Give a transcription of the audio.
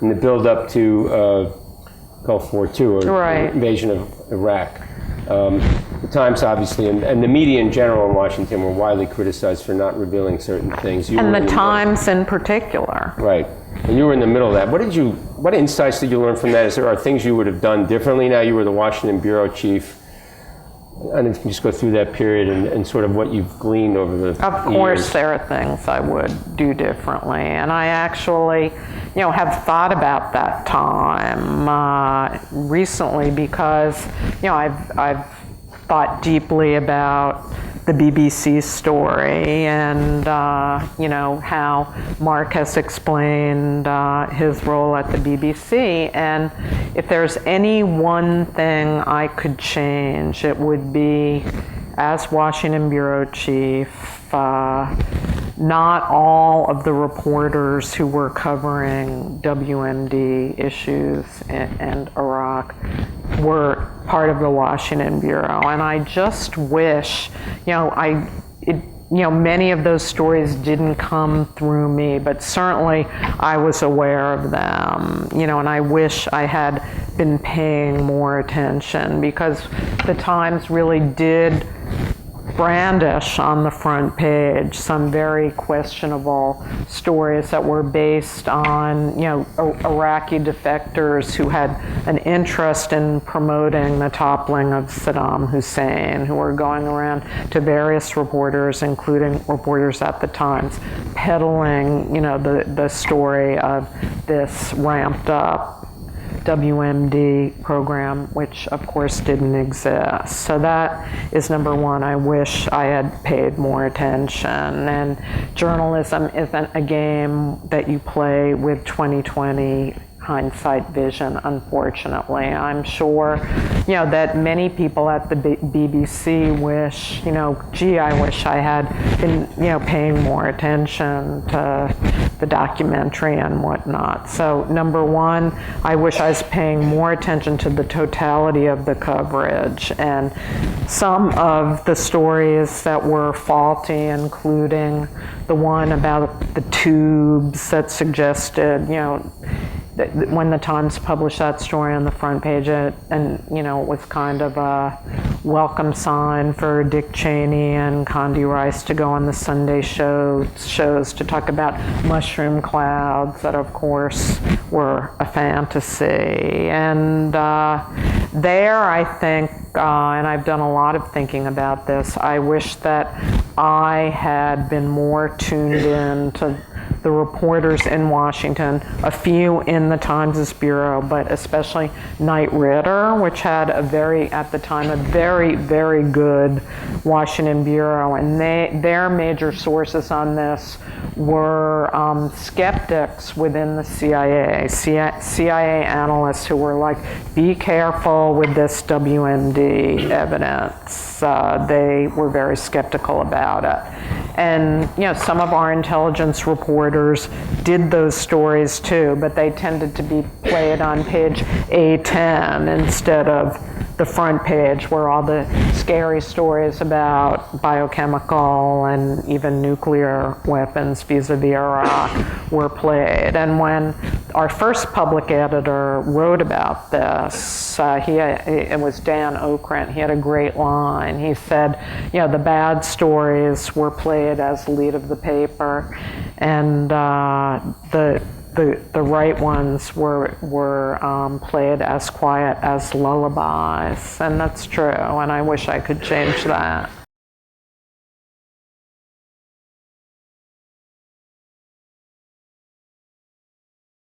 in the build-up to Gulf War II, or Right. invasion of Iraq. The Times, obviously, and the media in general in Washington were widely criticized for not revealing certain things. And the Times in particular. Right. And you were in the middle of that. What insights did you learn from that? Is there things you would have done differently now you were the Washington bureau chief? And if you can just go through that period and sort of what you've gleaned over the years. Of course, there are things I would do differently, and I actually, have thought about that time recently because, I've thought deeply about the BBC story and, how Mark has explained his role at the BBC. And if there's any one thing I could change, it would be, as Washington bureau chief, not all of the reporters who were covering WMD issues and Iraq were part of the Washington bureau. And I just wish, many of those stories didn't come through me, but certainly I was aware of them, and I wish I had been paying more attention, because the Times really did brandish on the front page some very questionable stories that were based on, Iraqi defectors who had an interest in promoting the toppling of Saddam Hussein, who were going around to various reporters, including reporters at the Times, peddling, the story of this ramped up WMD program, which of course didn't exist. So that is number one. I wish I had paid more attention. And journalism isn't a game that you play with 2020 hindsight vision, unfortunately. I'm sure, that many people at the BBC wish, gee, I wish I had been, paying more attention to the documentary and whatnot. So number one, I wish I was paying more attention to the totality of the coverage, and some of the stories that were faulty, including the one about the tubes that suggested, when the Times published that story on the front page, it was kind of a welcome sign for Dick Cheney and Condi Rice to go on the Sunday shows to talk about mushroom clouds that, of course, were a fantasy. And there, I think, and I've done a lot of thinking about this, I wish that I had been more tuned in to the reporters in Washington, a few in the Times' bureau, but especially Knight Ridder, which had at the time, a very, very good Washington bureau. And their major sources on this were skeptics within the CIA analysts who were like, be careful with this WMD evidence. They were very skeptical about it. And some of our intelligence reporters did those stories too, but they tended to be played on page A10 instead of the front page, where all the scary stories about biochemical and even nuclear weapons vis-a-vis Iraq were played. And when our first public editor wrote about this, it was Dan Okrent. He had a great line. He said, the bad stories were played as the lead of the paper, and the right ones were played as quiet as lullabies, and that's true, and I wish I could change that.